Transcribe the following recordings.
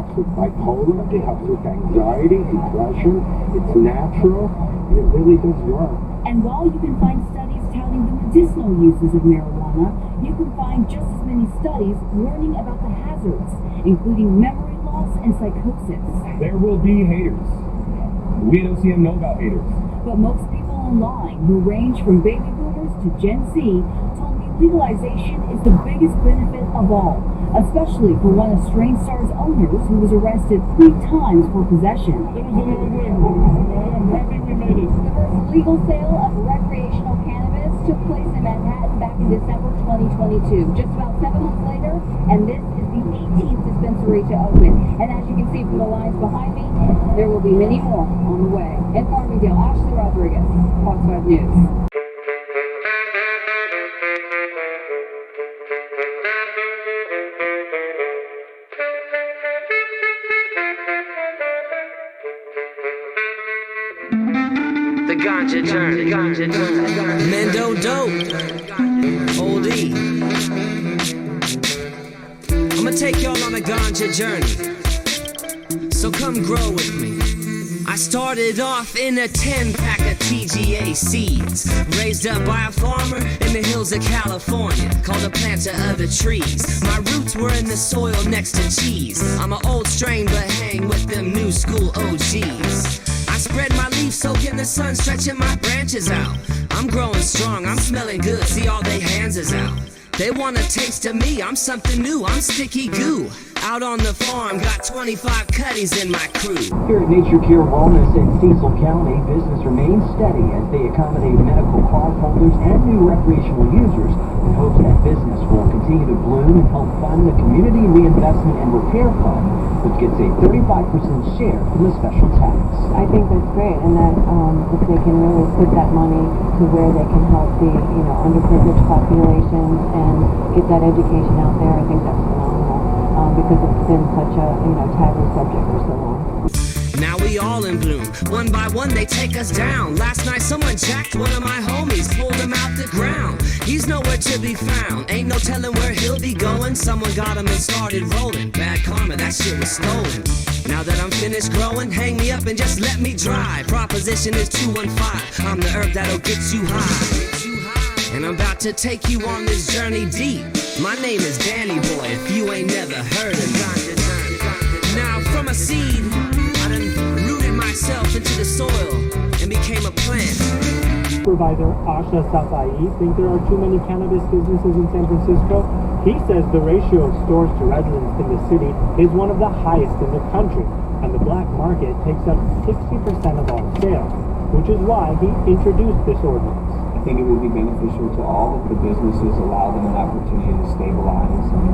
helps with bipolar, it helps with anxiety, depression. It's natural, and it really does work. And while you can find studies touting the medicinal uses of marijuana, you can find just as many studies warning about the hazards, including memory loss and psychosis. There will be haters. We at OCM know about haters. But most people online, who range from baby boomers to Gen Z, told me legalization is the biggest benefit of all, especially for one of Strange Star's owners who was arrested 3 times for possession. There was another win. I'm happy we made it. The first legal sale of recreational cannabis took place in Manhattan back in December 2022, just about 7 months later, and this is the 18th dispensary to open. And as you can see from the lines behind me, there will be many more on the way. In Farmingdale, Ashley Rodriguez, Fox 5 News. The ganja journey, Mendo dope, old E. I'ma take y'all on a ganja journey, so come grow with me. I started off in a 10-pack of TGA seeds, raised up by a farmer in the hills of California, called a planter of the trees. My roots were in the soil next to cheese. I'm an old strain but hang with them new school OGs. I spread my leaves, soak in the sun, stretching my branches out. I'm growing strong, I'm smelling good, see all they hands is out. They want a taste of me, I'm something new, I'm sticky goo. Out on the farm, got 25 cutties in my crew. Here at Nature Care Wellness in Cecil County, business remains steady as they accommodate medical cardholders and new recreational users in hopes that business will continue to bloom and help fund the Community Reinvestment and Repair Fund, which gets a 35% share from the special tax. I think that's great, and that if they can really put that money to where they can help the underprivileged populations and get that education out there, I think that's phenomenal. Because it's been such a taboo subject for so long. Now we all in bloom. One by one they take us down. Last night someone jacked one of my homies, pulled him out the ground. He's nowhere to be found. Ain't no telling where he'll be going. Someone got him and started rolling. Bad karma, that shit was stolen. Now that I'm finished growing, hang me up and just let me dry. Proposition is 215. I'm the herb that'll get you high. And I'm about to take you on this journey deep. My name is Danny Boy, if you ain't never heard of me. Now from a seed, I done rooted myself into the soil and became a plant. Supervisor Asha Safai think there are too many cannabis businesses in San Francisco. He says the ratio of stores to residents in the city is one of the highest in the country, and the black market takes up 60% of all sales, which is why he introduced this ordinance. I think it would be beneficial to all of the businesses, allow them an opportunity to stabilize and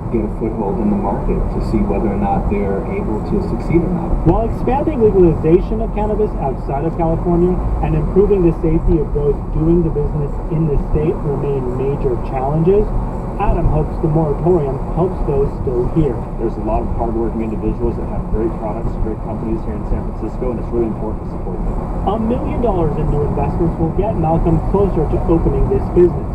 get a foothold in the market to see whether or not they're able to succeed or not. While expanding legalization of cannabis outside of California and improving the safety of those doing the business in the state remain major challenges, Adam hopes the moratorium helps those still here. There's a lot of hardworking individuals that have great products, great companies here in San Francisco, and it's really important to support them. $1 million in new investments will get Malcolm closer to opening this business.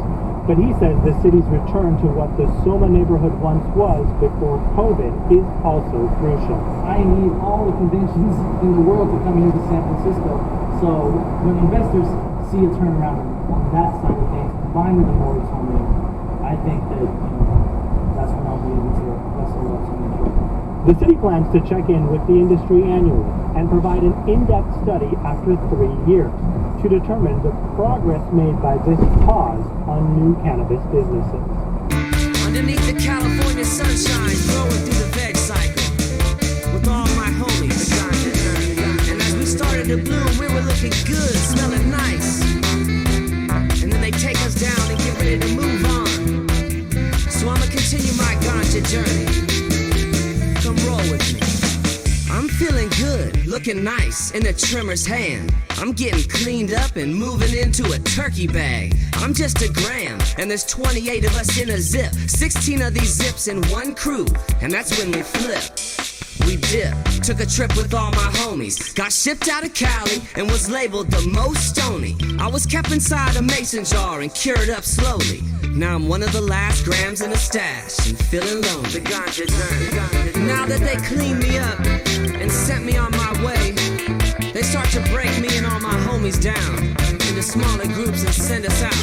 But he says the city's return to what the Soma neighborhood once was before COVID is also crucial. I need all the conventions in the world to come here to San Francisco. So when investors see a turnaround on that side of things, combined with the moratorium, I think that that's when I'll be able to wrestle up some of. The city plans to check in with the industry annually and provide an in-depth study after 3 years to determine the progress made by this pause on new cannabis businesses. Underneath the California sunshine, growing through the veg cycle with all my homies. And as we started to bloom, we were looking good, smelling nice. And then they take us down and get ready to move on. So I'ma continue my ganja journey. Come roll with me. I'm feeling good, looking nice in a trimmer's hand. I'm getting cleaned up and moving into a turkey bag. I'm just a gram, and there's 28 of us in a zip. 16 of these zips in one crew, and that's when we flip. We dipped, took a trip with all my homies. Got shipped out of Cali and was labeled the most stony. I was kept inside a mason jar and cured up slowly. Now I'm one of the last grams in a stash and feeling lonely. The ganja journey. Now that they cleaned me up and sent me on my way, they start to break me and all my homies down into smaller groups and send us out.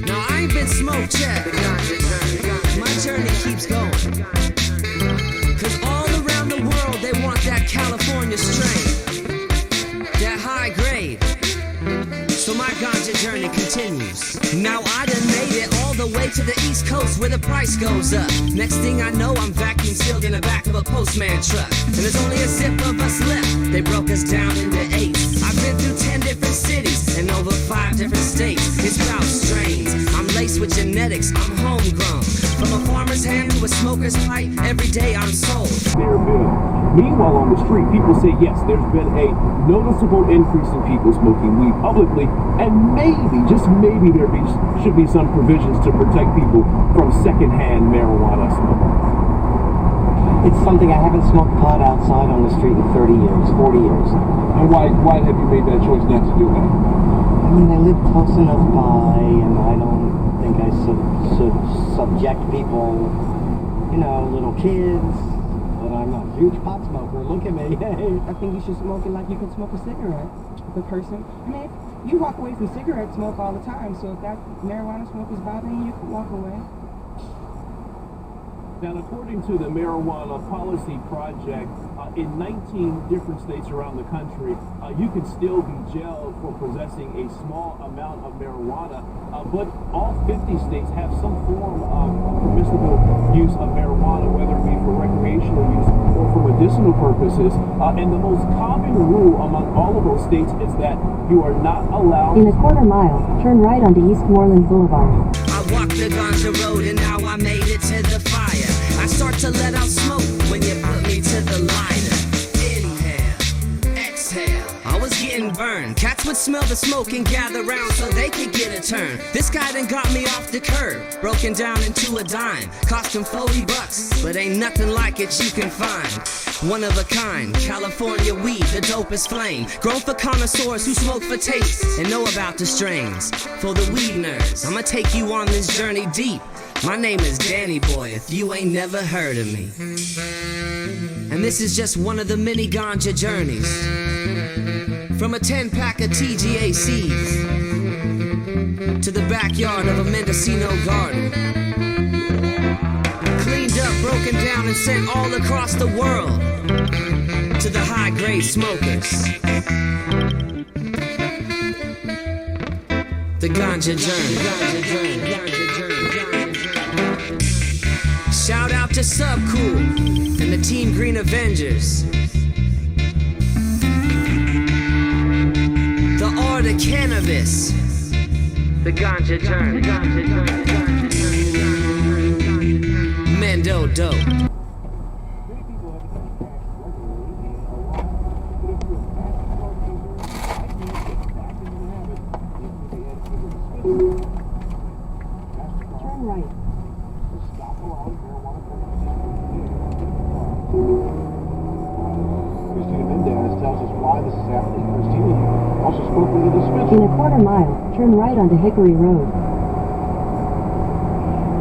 Now I ain't been smoked yet. My journey keeps going. Cause all around the world they want that California strain, that high grade. So my ganja journey continues. Now I done made it all the way to the East Coast where the price goes up. Next thing I know, I'm vacuum sealed in the back of a postman truck. And there's only a zip of us left. They broke us down into 8. I've been through 10 different cities and over 5 different states. It's about strains. I'm laced with genetics. I'm homegrown. From a farmer's hand to a smoker's pipe, every day I'm sold. Their bill. Meanwhile, on the street, people say yes, there's been a noticeable increase in people smoking weed publicly, and maybe, just maybe, should be some provisions to protect people from secondhand marijuana smoke. It's something I haven't smoked pot outside on the street in 30 years, 40 years. And why have you made that choice not to do that? I mean, I live close enough by, and I don't think I should subject people, you know, little kids. But I'm a huge pot smoker. Look at me. I think you should smoke it like you can smoke a cigarette. The person, I mean, you walk away from cigarette smoke all the time, so if that marijuana smoke is bothering you, you can walk away. Now, according to the Marijuana Policy Project, in 19 different states around the country, you can still be jailed for possessing a small amount of marijuana, but all 50 states have some form of permissible use of marijuana, whether it be for recreational use or for medicinal purposes. And the most common rule among all of those states is that you are not allowed... In a quarter mile, turn right onto Eastmoreland Boulevard. I walked the ganja road and now I made it to the fire. I start to let out smoke when you put me to the lighter. Inhale, exhale. I was getting burned. Cats would smell the smoke and gather round so they could get a turn. This guy done got me off the curb, broken down into a dime. Cost him $40, but ain't nothing like it you can find. One of a kind, California weed, the dopest flame. Grown for connoisseurs who smoke for taste and know about the strains. For the weed nerds, I'ma take you on this journey deep. My name is Danny Boy, if you ain't never heard of me. And this is just one of the many ganja journeys. From a 10-pack of TGA seeds to the backyard of a Mendocino garden. Cleaned up, broken down, and sent all across the world to the high-grade smokers. The ganja journey. Shout out to Subcool and the Team Green Avengers. The Order Cannabis. The ganja journey. Mendo Dope. Turn right. Tells us why this is happening. Christina also spoke with the dispensary. In a quarter mile, turn right onto Hickory Road.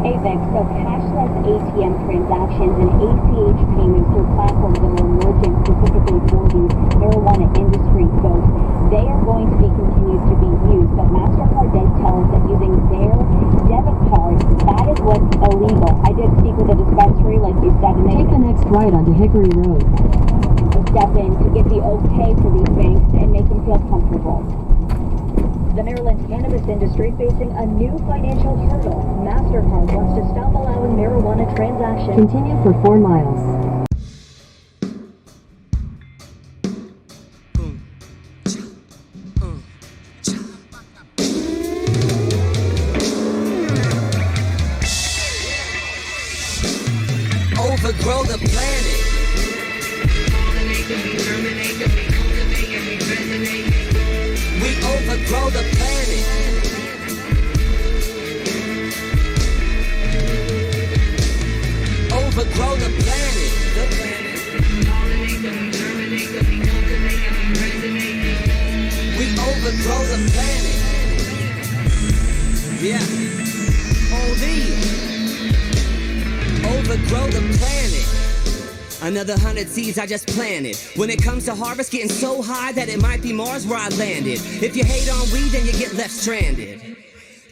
Hey Vic, so cashless ATM transactions and ACH payments through platforms that are emerging specifically for the marijuana industry folks, they are going to be continued to be used. But MasterCard does tell us that using their debit card, that is what's illegal. I did speak with a dispensary, like you said, and they Take the next right onto Hickory Road. step in to get the okay for these banks and make them feel comfortable. The Maryland cannabis industry facing a new financial hurdle. MasterCard wants to stop allowing marijuana transactions. Continue for 4 miles. Overgrow the planet. We overgrow the planet. overgrow the planet. We overgrow the planet. Yeah. Overgrow the planet. Another 100 seeds I just planted. When it comes to harvest, getting so high that it might be Mars where I landed. If you hate on weed, then you get left stranded.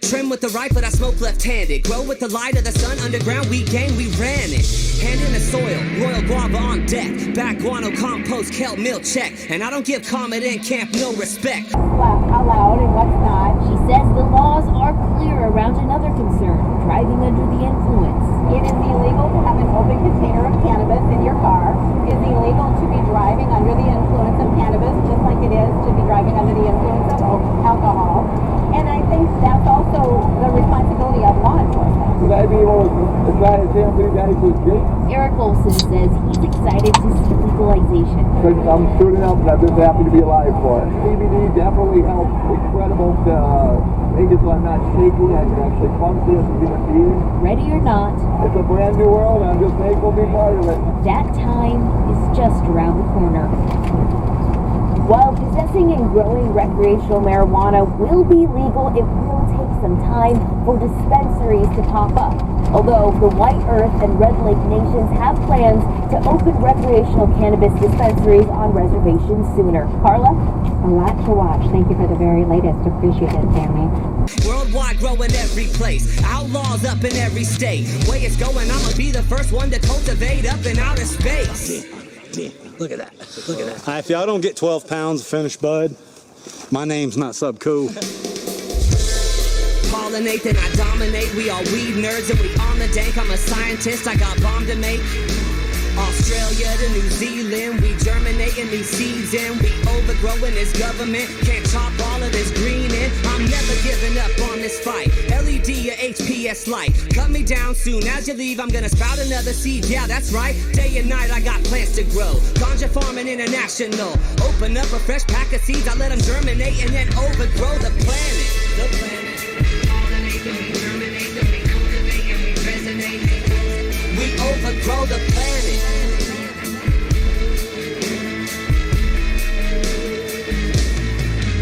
Trim with the right, but I smoke left-handed. Grow with the light of the sun, underground, we gang, we ran it. Hand in the soil, royal guava on deck. Back guano, compost, kelp, meal check. And I don't give Comet in camp no respect. How loud and what's not. She says the laws are clear around another concern, driving under the influence. It is illegal to have an open container of cannabis in your car. It is illegal to be driving under the influence of cannabis, just like it is to be driving under the influence of alcohol. And I think that's also the responsibility of law enforcement. Would I be able to try to tell you guys who's gay? Eric Olson says he's excited to see legalization. Because I'm suiting up and I'm just happy to be alive for it. CBD definitely helps. Incredible to make it so I'm not shaky. I can actually function as a human being. Ready or not, it's a brand new world and I'm just thankful to be part of it. That time is just around the corner. While possessing and growing recreational marijuana will be legal, it will take some time for dispensaries to pop up. Although the White Earth and Red Lake nations have plans to open recreational cannabis dispensaries on reservations sooner. Carla? A lot to watch. Thank you for the very latest. Appreciate it, Tammy. Worldwide, grow in every place. Outlaws up in every state. Way it's going, I'ma be the first one to cultivate up in outer space. Look at that. Look at that. If y'all don't get 12 pounds of finished bud, my name's not Subcool. Pollinate, then I dominate. We all weed nerds and we on the dank. I'm a scientist, I got bomb to make. Australia to New Zealand, we germinating these seeds and we overgrowing this government. Can't chop all of this green in. I'm never giving up on this fight. LED or HPS light. Cut me down soon as you leave. I'm gonna sprout another seed. Yeah, that's right. Day and night I got plants to grow. Ganja farming international. Open up a fresh pack of seeds. I let them germinate and then overgrow the planet. The planet. We overgrow the planet.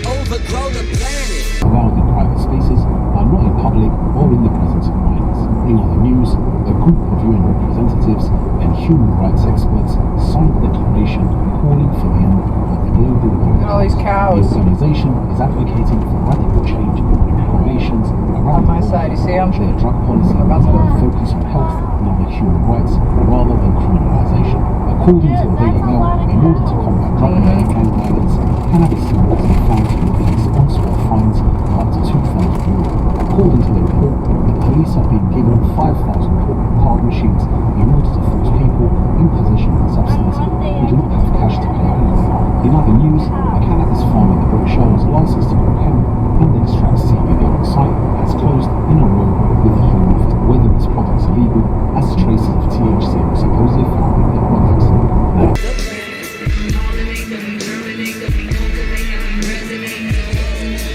Overgrow the planet. Allowed in private spaces are not in public or in the presence of minors. In other news, a group of UN representatives and human rights experts signed a declaration calling for the end of the global all these cows. The organization is advocating for radical change in regulations around my side. You see them? Their drug policy will focus on health and other human rights rather than criminalization. According to the Daily Mail, in order to combat drug and gang violence, cannabis smokers are found to be responsible for fines of up to €2,000. According to the report, the police have been given 5,000 corporate card machines in order to force people in possession of the substance who do not have cash to pay with. In other news, a cannabis farm in the British Isles licensed to grow hemp and extract CBD on site has closed in a row with the Home Office. Whether this product's illegal, as traces of THC are supposedly found in the products.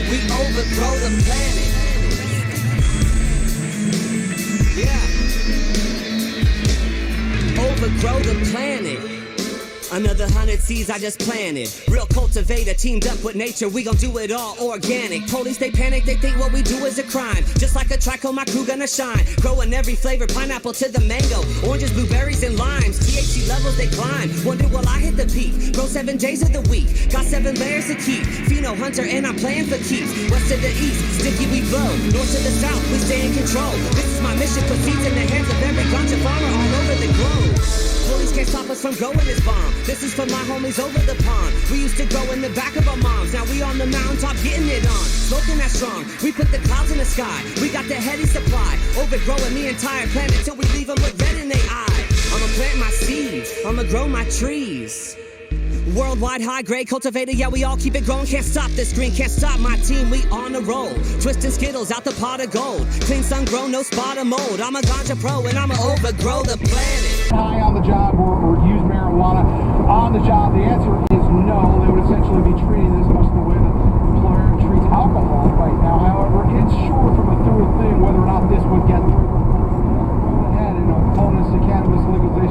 We overgrow the planet. Yeah. Overgrow the planet. Another 100 seeds I just planted. Real cultivator teamed up with nature. We gon' do it all organic. Police they panic, they think what we do is a crime. Just like a track on my crew gonna shine. Growing every flavor, pineapple to the mango, oranges, blueberries, and limes. THC levels they climb. Wonder will I hit the peak? Grow 7 days of the week. Got 7 layers to keep. Pheno hunter and I'm playing for keeps. West to the east, sticky we blow. North to the south, we stay in control. This is my mission, put seeds in the hands of every ganja farmer all over the globe. Police can't stop us from growing this bomb. This is for my homies over the pond. We used to grow in the back of our moms. Now we on the mountaintop getting it on. Smoking that strong. We put the clouds in the sky. We got the heady supply. Overgrowing the entire planet till we leave them with red in their eye. I'ma plant my seeds. I'ma grow my trees. Worldwide high grade cultivator, yeah, we all keep it growing. Can't stop this green, can't stop my team, we on the roll. Twisting Skittles out the pot of gold. Clean sun grown, no spot of mold. I'm a ganja pro and I'ma overgrow the planet. High on the job or use marijuana on the job, the answer is no. They would essentially be treating this much the way the employer treats alcohol right now. However, it's sure from a through thing whether or not this would get through. Go ahead and opponents to cannabis legalization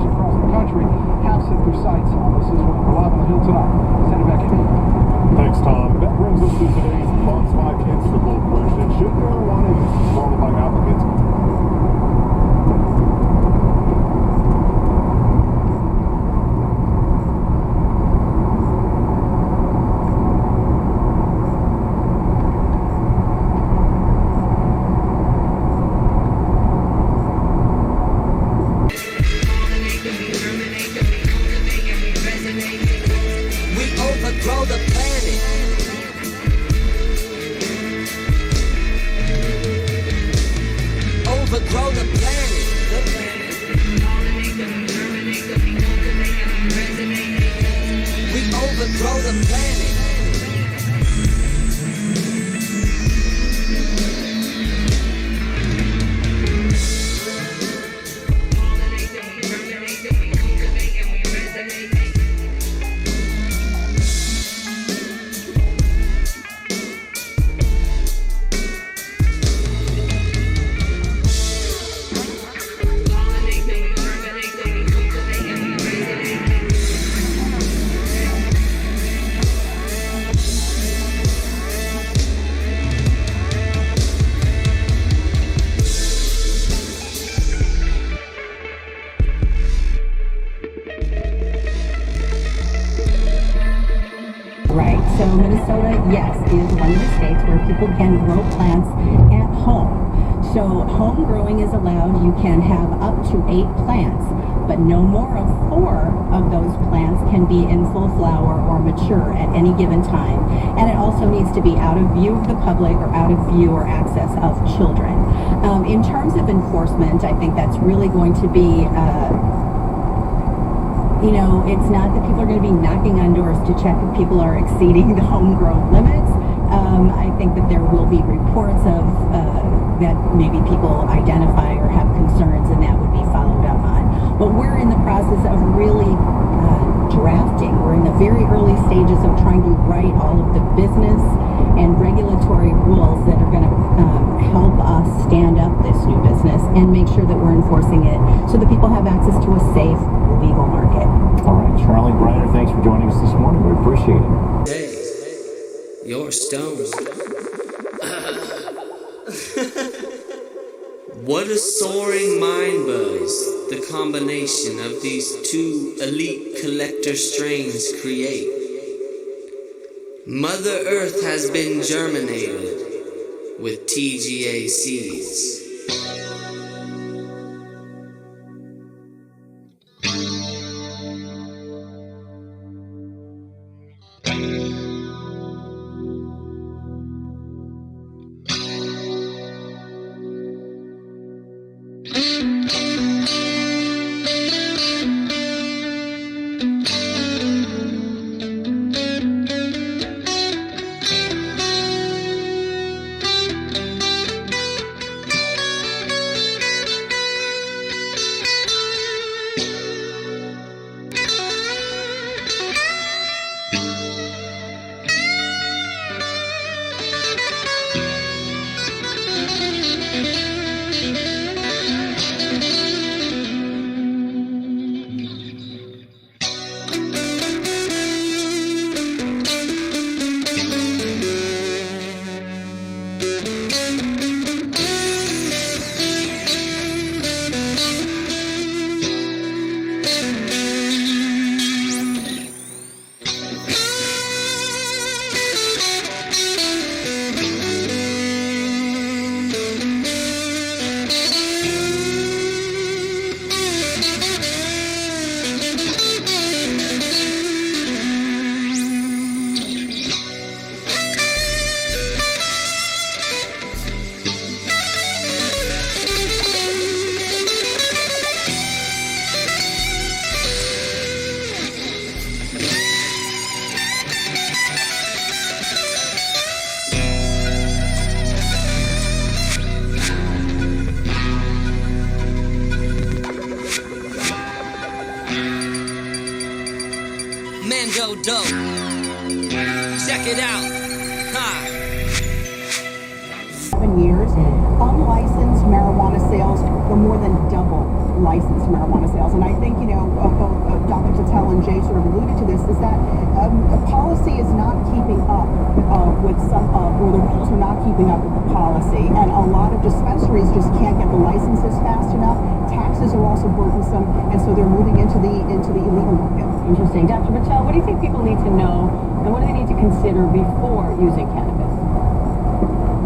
yes, is one of the states where people can grow plants at home. So home growing is allowed. You can have up to 8 plants, but no more of 4 of those plants can be in full flower or mature at any given time. And it also needs to be out of view of the public or out of view or access of children. In terms of enforcement, I think that's really going to be it's not that people are going to be knocking on doors to check if people are exceeding the homegrown limits. I think that there will be reports of that maybe people identify or have concerns, and that would be followed up on. But we're in the process of really drafting. We're in the very early stages of trying to write all of the business and regulatory rules that are going to help us stand up this new business and make sure that we're enforcing it so that people have access to a safe, legal market. All right, Charlie Briner, thanks for joining us this morning. We appreciate it. Hey, you're stoned. What a soaring mind buzz the combination of these 2 elite collector strains create. Mother Earth has been germinated with TGA seeds. Mango dope. Check it out. Ha. 7 years, unlicensed marijuana sales were more than double licensed marijuana sales. And I think, both Dr. Patel and Jay sort of alluded to this, is that policy is not keeping up with or the rules are not keeping up with the policy. And a lot of dispensaries just can't get the licenses fast enough. Taxes are also burdensome, and so they're moving into the illegal market. Interesting. Dr. Patel, what do you think people need to know, and what do they need to consider before using cannabis?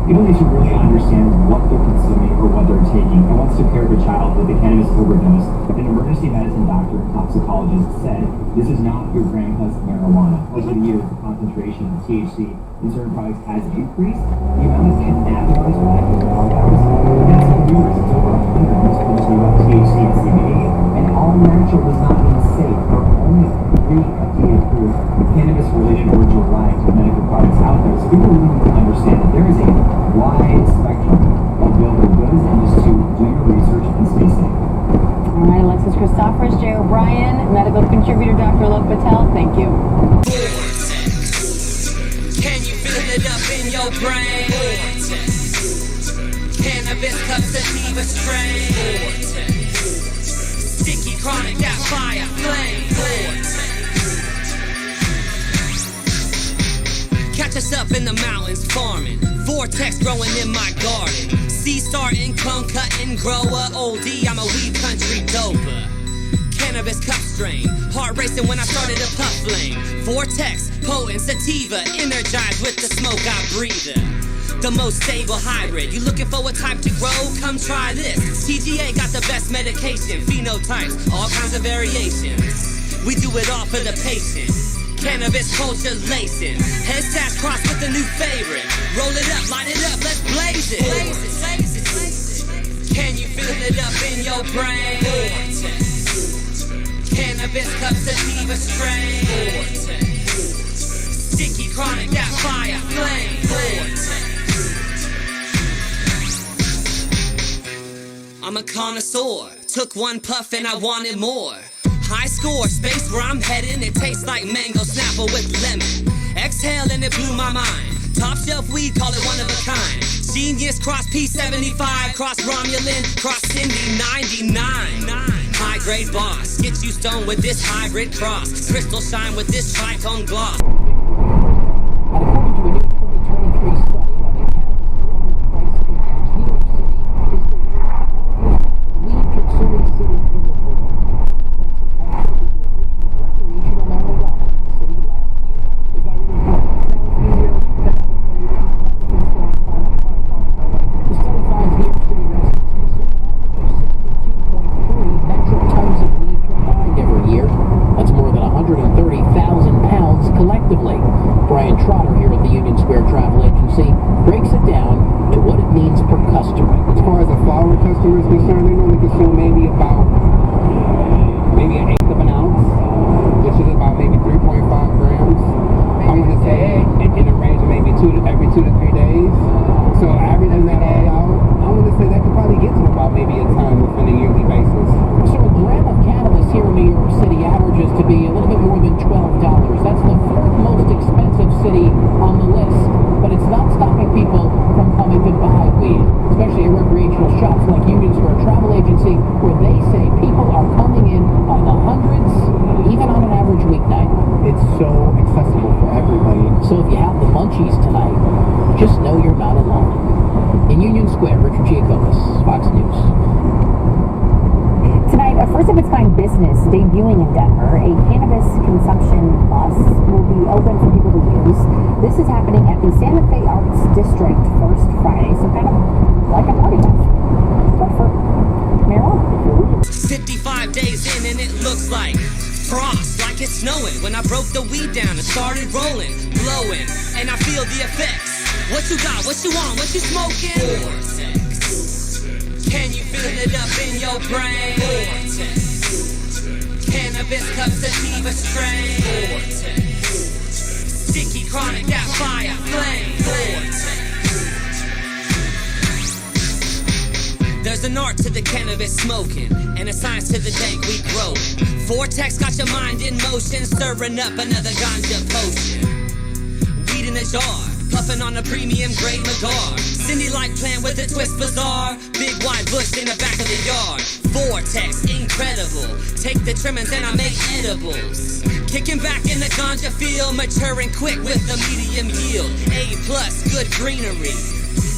People need to really understand what they're consuming or what they're taking. And once to care of a child with a cannabis overdose, an emergency medicine doctor or toxicologist said, this is not your grandpa's marijuana. Over the years, the concentration of THC in certain products has increased. The amount of cannabinoids or active compounds, that's numerous. It's over 100 between THC and CBD. And all natural does not mean safe. There are only 3 FDA-approved cannabis-related or derived medical products out there. So people really need to understand that there is a wide spectrum of available goods, and just to do your research and stay safe. All right, Alexis Christophorus, Jay O'Brien, medical contributor, Dr. Alok Patel, thank you. Can you feel it up in your brain? Cannabis cup sativa strain. Sticky chronic, that fire flame. Catch us up in the mountains farming. Vortex growing in my garden. Seed starting, clone cutting, grower, oldie. I'm a weed country doper. cannabis cup strain. Heart racing when I started a puff flame. Vortex, potent sativa, energized with the smoke I breathe. The most stable hybrid. You looking for a type to grow? Come try this. TGA got the best medication. Phenotypes, all kinds of variations. We do it all for the patient. Cannabis culture lacing. Head stash crossed with a new favorite. Roll it up, light it up, let's blaze it. Can you feel it up in your brain? Cannabis cup sativa strain. Sticky chronic, that fire flame. I'm a connoisseur. Took one puff and I wanted more. High score, space where I'm heading. It tastes like mango snapple with lemon. Exhale and it blew my mind. Top shelf weed, call it one of a kind. Genius cross P75, cross Romulan, cross Cindy 99. High grade boss, get you stoned with this hybrid cross. Crystal shine with this tritone gloss. And according to a new 2023 study by the Cannabis Global Price Index, New York City is the weed-consuming city in the world, thanks in part to the legalization of recreational marijuana in the city last year. Is that really important? The study finds New York City residents consume an average of 62.3 metric tons of weed combined every year. That's more than 130,000 pounds collectively. Brian Trotter here at the Union Square Travel Agency breaks it down to what it means per customer. As far as a flower customer is concerned, they normally consume maybe an eighth of an ounce, which is about maybe 3.5 grams. I'm going to say in a range of maybe every 2 to 3 days. So averaging that all out, I'm going to say that could probably get to about maybe a ton within a yearly basis. So a gram of cannabis here in New York City averages to be a little bit more than $12. That's the fourth most expensive city on the list. But it's not stopping people from coming to buy weed, especially at recreational shops like Union Square Travel Agency, where they say people are coming in by the hundreds, even on an average weeknight. It's so accessible for everybody. So if you have the munchies tonight, just know you're not alone. In Union Square, Richard Giacobas, Fox News. Tonight, a first-of-its-kind business debuting in Denver, a cannabis consumption bus, will be open for people to use. This is happening at the Santa Fe Arts District First Friday, so kind of like a party bus, but for marijuana. 55 days in and it looks like frost, like it's snowing. When I broke the weed down and started rolling, blowing, and I feel the effects. What you got, what you want, what you smoking? Vortex. Can you feel it up in your brain? Vortex. Cannabis cup sativa strain. Vortex. Sticky chronic, that fire flame. Vortex. There's an art to the cannabis smoking, and a science to the dank we grow. Vortex got your mind in motion, stirring up another ganja potion. Weed in a jar, puffing on a premium grade Magar. Cindy-like plant with a twist bizarre. Big wide bush in the back of the yard. Vortex, incredible. Take the trimmings and I make edibles. Kicking back in the ganja field, maturing quick with a medium yield. A+, good greenery.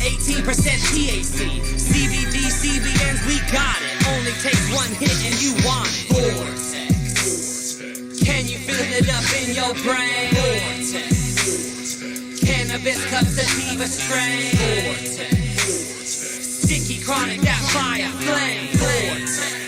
18% THC, CBD, CBNs, we got it. Only takes one hit and you want it. Vortex. Can you feel it up in your brain? Vortex. Cannabis cup sativa strain. Vortex. Sticky chronic, that fire flame. Vortex.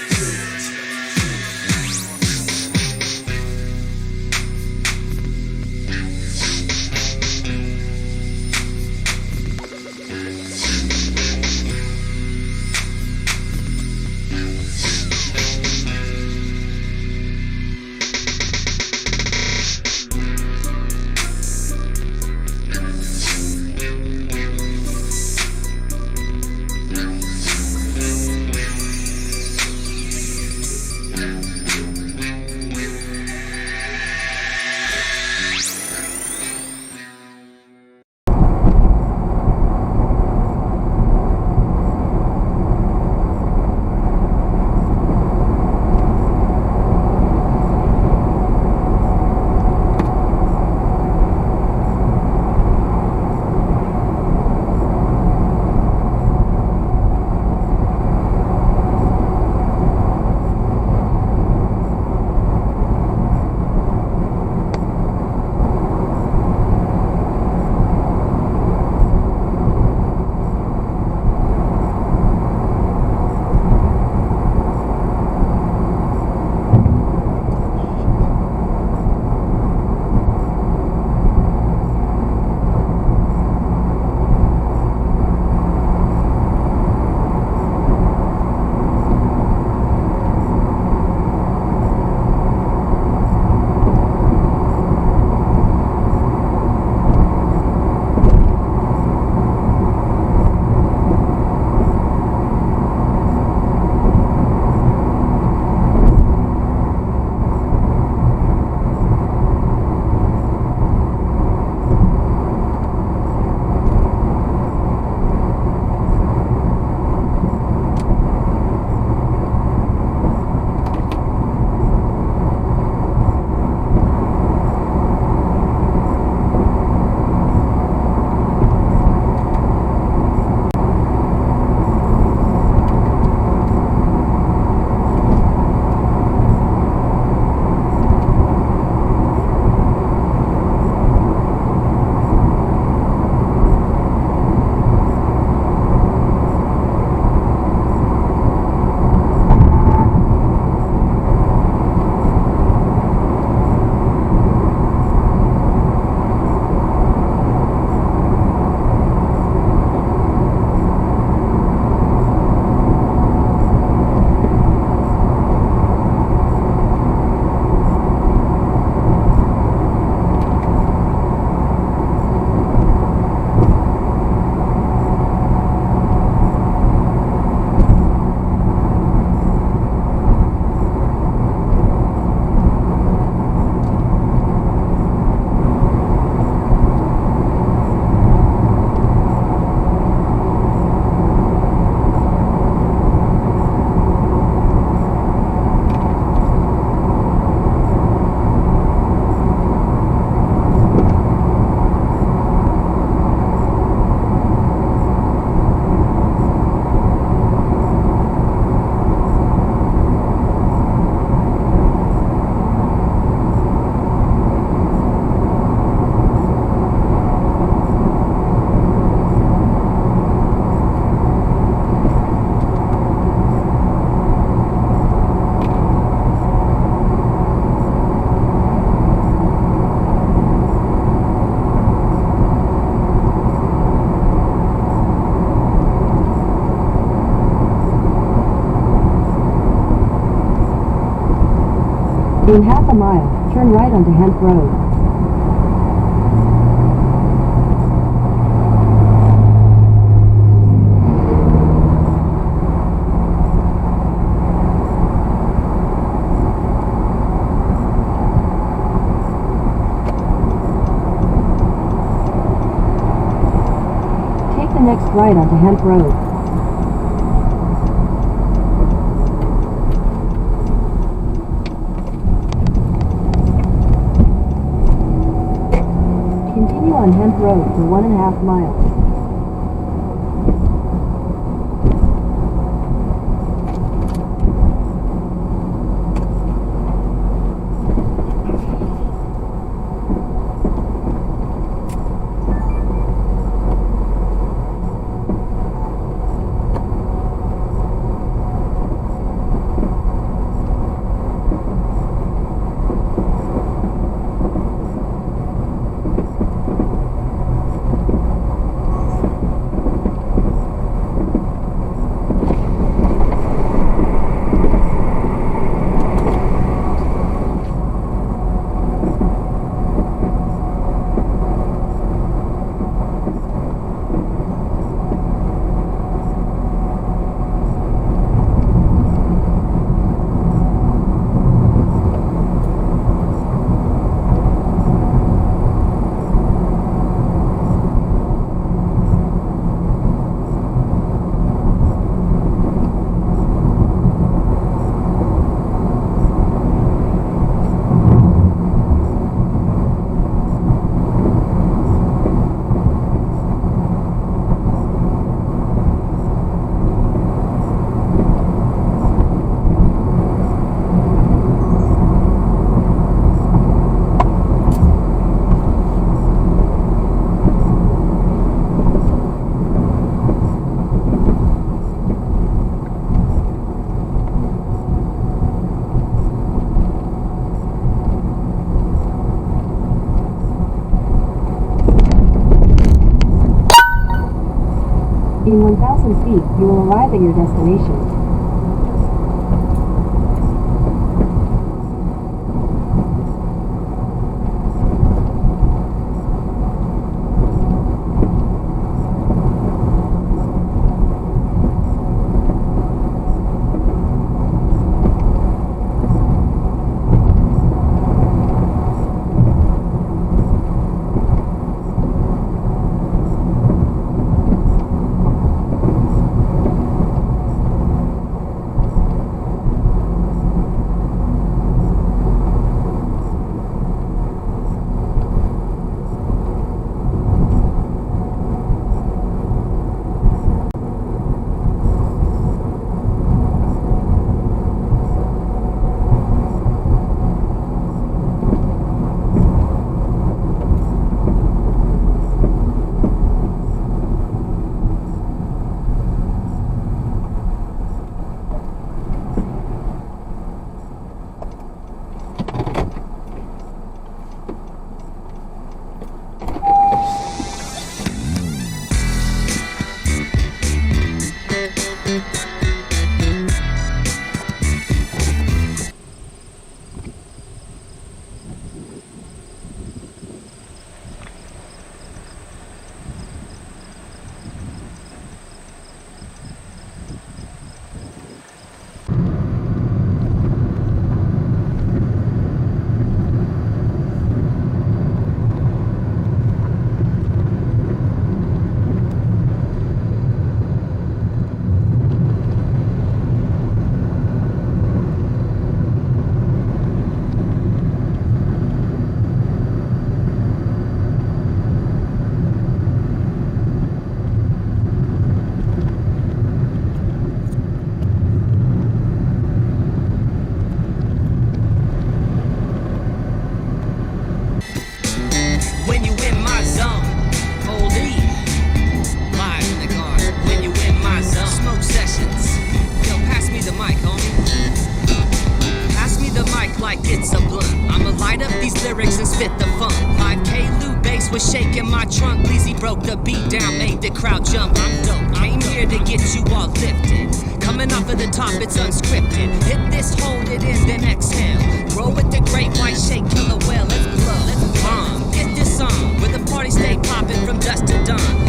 In half a mile, turn right onto Hemp Road. Take the next right onto Hemp Road. Continue on Hemp Road for 1.5 miles. In 1,000 feet, you will arrive at your destination. lyrics and spit the funk. 5K Lou bass was shaking my trunk. Bleezy broke the beat down, made the crowd jump. I'm dope, I'm here to get you all lifted. Coming off of the top, it's unscripted. Hit this, hold it in, then exhale. Roll with the great white shake, killer whale. Let's blow, let's bomb. Get this on, where the party stay popping from dusk to dawn.